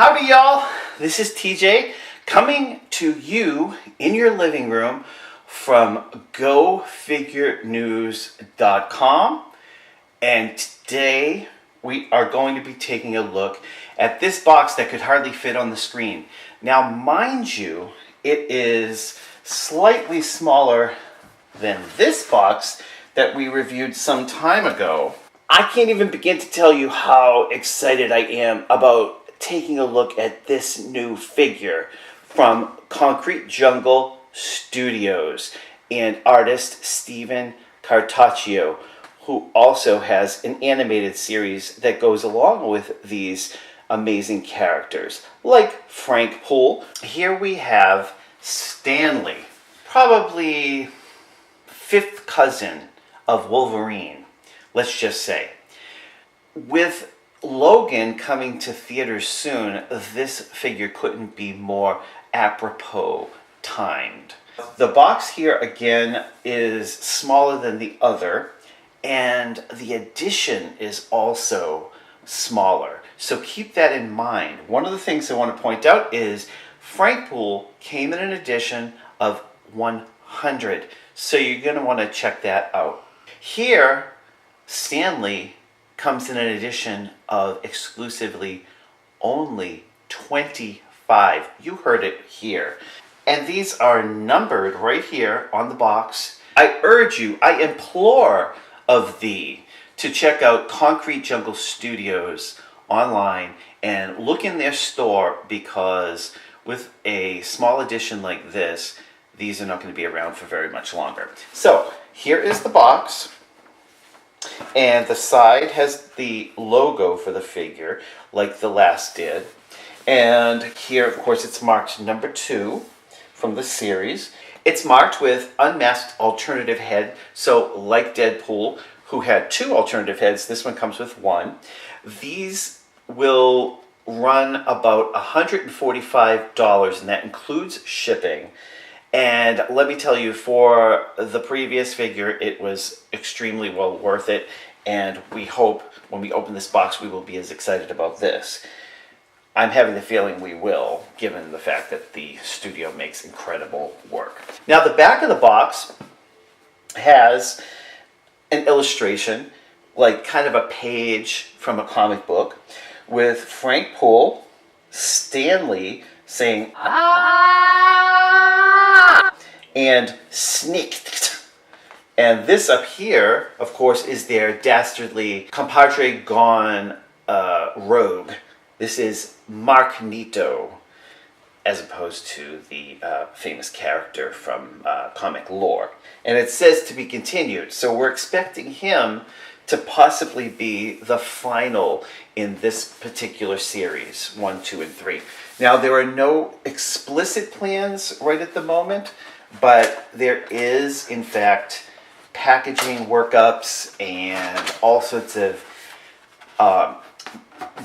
Howdy y'all, this is TJ coming to you in your living room from GoFigureNews.com, and today we are going to be taking a look at this box that could hardly fit on the screen. Now mind you, it is slightly smaller than this box that we reviewed some time ago. I can't even begin to tell you how excited I am about taking a look at this new figure from Concrete Jungle Studios and artist Stephen Cartaccio, who also has an animated series that goes along with these amazing characters, like Frank Poole. Here we have Stanley, probably fifth cousin of Wolverine, let's just say. With Logan coming to theaters soon, this figure couldn't be more apropos timed. The box here again is smaller than the other, and the edition is also smaller. So keep that in mind. One of the things I want to point out is Frank Poole came in an edition of 100. So you're going to want to check that out. Here, Stanley comes in an edition of exclusively only 25. You heard it here. And these are numbered right here on the box. I urge you, I implore of thee to check out Concrete Jungle Studios online and look in their store, because with a small edition like this, these are not going to be around for very much longer. So here is the box. And the side has the logo for the figure, like the last did. And here, of course, it's marked number 2 from the series. It's marked with unmasked alternative head. So like Deadpool, who had 2 alternative heads, this one comes with 1. These will run about $145, and that includes shipping. And let me tell you, for the previous figure, it was extremely well worth it. And we hope when we open this box, we will be as excited about this. I'm having the feeling we will, given the fact that the studio makes incredible work. Now, the back of the box has an illustration, like kind of a page from a comic book, with Frank Poole, Stanley saying, "Ah!" and sneaked. And this up here, of course, is their dastardly compadre gone rogue. This is Magneto, as opposed to the famous character from comic lore. And it says to be continued, so we're expecting him to possibly be the final in this particular series, 1, 2, and 3. Now, there are no explicit plans right at the moment, but there is, in fact, packaging workups and all sorts of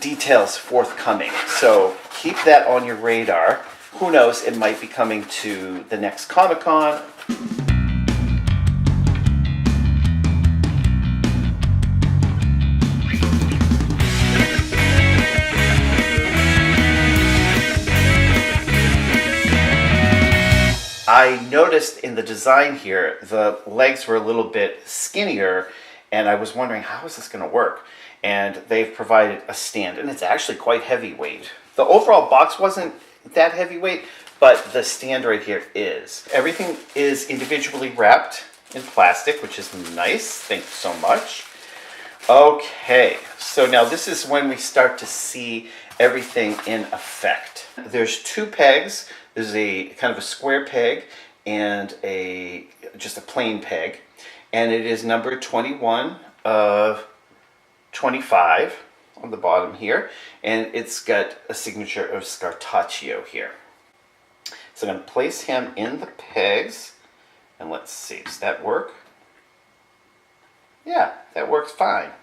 details forthcoming. So keep that on your radar. Who knows, it might be coming to the next Comic-Con. I noticed in the design here, the legs were a little bit skinnier, and I was wondering, how is this going to work? And they've provided a stand, and it's actually quite heavyweight. The overall box wasn't that heavyweight, but the stand right here is. Everything is individually wrapped in plastic, which is nice. Thank you so much. Okay, so now this is when we start to see everything in effect. There's 2 pegs. There's a kind of a square peg and just a plain peg. And it is number 21 of 25 on the bottom here. And it's got a signature of Cartaccio here. So I'm going to place him in the pegs. And let's see, does that work? Yeah, that works fine.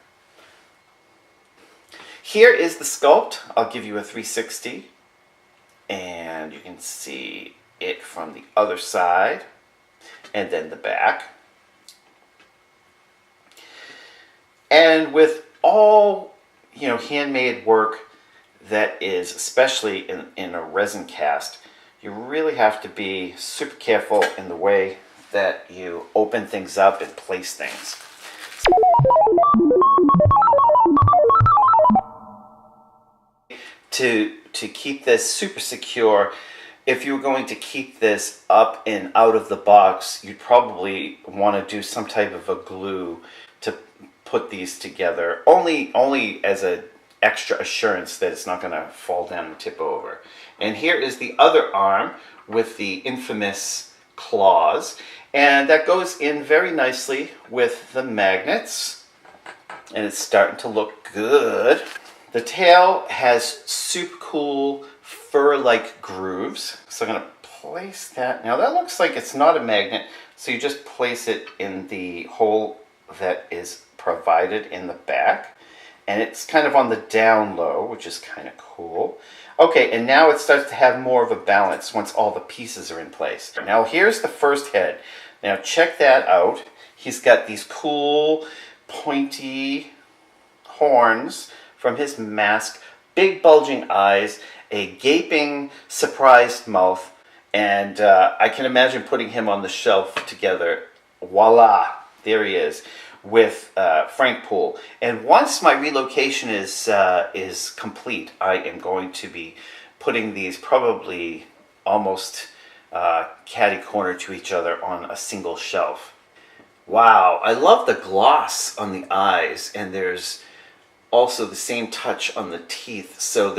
Here is the sculpt. I'll give you a 360. And you can see it from the other side, and then the back. And with all handmade work, that is, especially in a resin cast, you really have to be super careful in the way that you open things up and place things. To keep this super secure, if you were going to keep this up and out of the box, you'd probably want to do some type of a glue to put these together, only as an extra assurance that it's not going to fall down and tip over. And here is the other arm with the infamous claws, and that goes in very nicely with the magnets, and it's starting to look good. The tail has super cool fur-like grooves, so I'm going to place that. Now that looks like it's not a magnet, so you just place it in the hole that is provided in the back, and it's kind of on the down low, which is kind of cool. Okay, and now it starts to have more of a balance once all the pieces are in place. Now here's the first head. Now check that out. He's got these cool pointy horns from his mask, big bulging eyes, a gaping surprised mouth, and I can imagine putting him on the shelf together. Voila, there he is with Frank Poole. And once my relocation is complete, I am going to be putting these probably almost catty corner to each other on a single shelf. Wow, I love the gloss on the eyes, and there's also the same touch on the teeth, so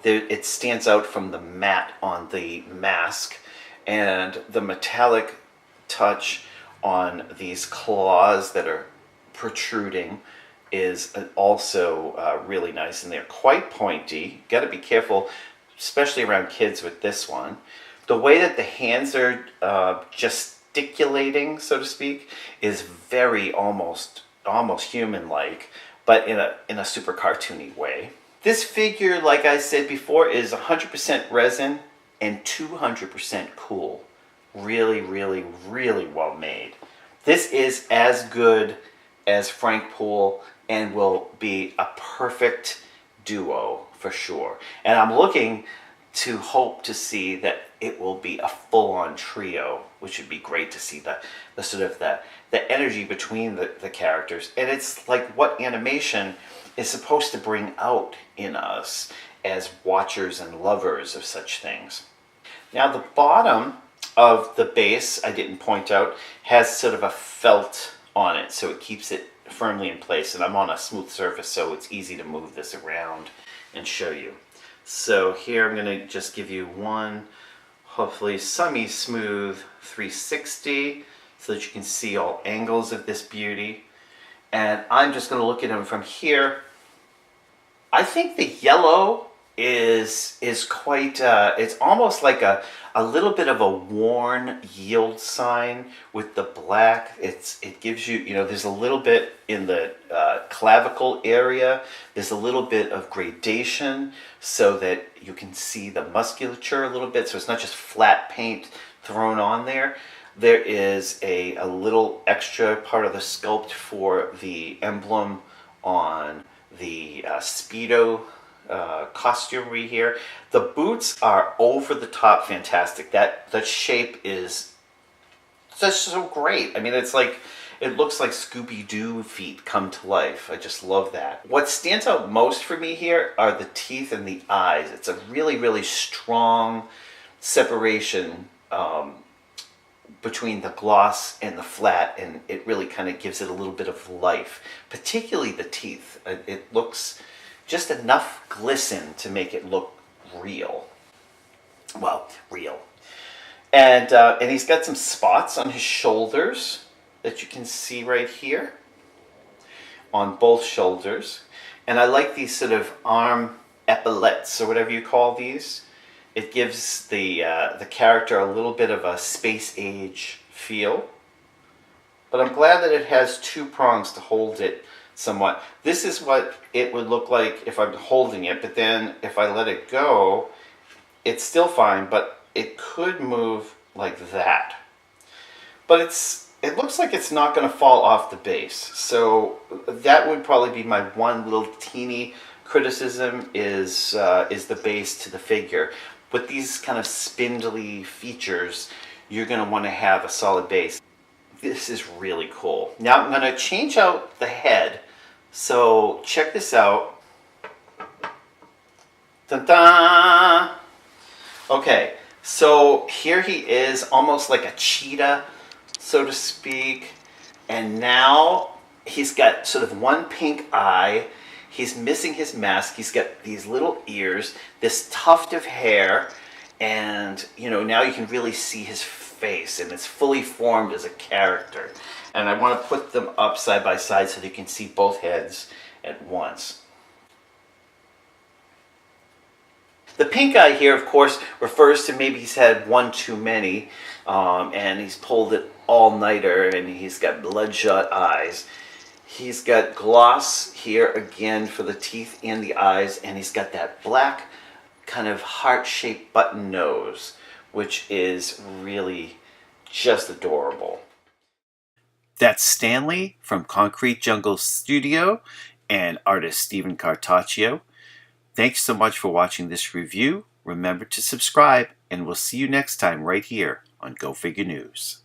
it stands out from the matte on the mask, and the metallic touch on these claws that are protruding is also really nice, and they're quite pointy. Got to be careful, especially around kids with this one. The way that the hands are gesticulating, so to speak, is very almost human-like, but in a super cartoony way. This figure, like I said before, is 100% resin and 200% cool. Really, really, really well made. This is as good as Frank Poole and will be a perfect duo for sure. And I'm looking to hope to see that it will be a full-on trio, which would be great to see the sort of the energy between the characters. And it's like what animation is supposed to bring out in us as watchers and lovers of such things. Now the bottom of the base, I didn't point out, has sort of a felt on it, so it keeps it firmly in place. And I'm on a smooth surface, so it's easy to move this around and show you. So here I'm going to just give you one, hopefully semi-smooth 360, so that you can see all angles of this beauty. And I'm just going to look at him from here. I think the yellow is quite, it's almost like a little bit of a worn yield sign with the black. It gives you, there's a little bit in the clavicle area. There's a little bit of gradation so that you can see the musculature a little bit. So it's not just flat paint thrown on there. There is a little extra part of the sculpt for the emblem on the Speedo costumery here. The boots are over the top fantastic. That shape is just so great. I mean, it's like, it looks like Scooby-Doo feet come to life. I just love that. What stands out most for me here are the teeth and the eyes. It's a really, really strong separation between the gloss and the flat, and it really kind of gives it a little bit of life, particularly the teeth. It looks just enough glisten to make it look real. Well, real. And he's got some spots on his shoulders that you can see right here on both shoulders. And I like these sort of arm epaulettes, or whatever you call these. It gives the character a little bit of a space age feel. But I'm glad that it has two prongs to hold it somewhat. This is what it would look like if I'm holding it, but then if I let it go, it's still fine, but it could move like that. But it looks like it's not going to fall off the base. So that would probably be my one little teeny criticism is the base to the figure. With these kind of spindly features, you're going to want to have a solid base. This is really cool. Now I'm going to change out the head. So check this out. Dun-dun! Okay, so here he is, almost like a cheetah, so to speak. And now he's got sort of one pink eye. He's missing his mask. He's got these little ears, this tuft of hair, and now you can really see his face, and it's fully formed as a character. And I want to put them up side by side so that you can see both heads at once. The pink eye here, of course, refers to maybe he's had one too many, and he's pulled it all-nighter, and he's got bloodshot eyes. He's got gloss here again for the teeth and the eyes, and he's got that black kind of heart-shaped button nose, which is really just adorable. That's Stanley from Concrete Jungle Studio and artist Stephen Cartaccio. Thanks so much for watching this review. Remember to subscribe, and we'll see you next time right here on Go Figure News.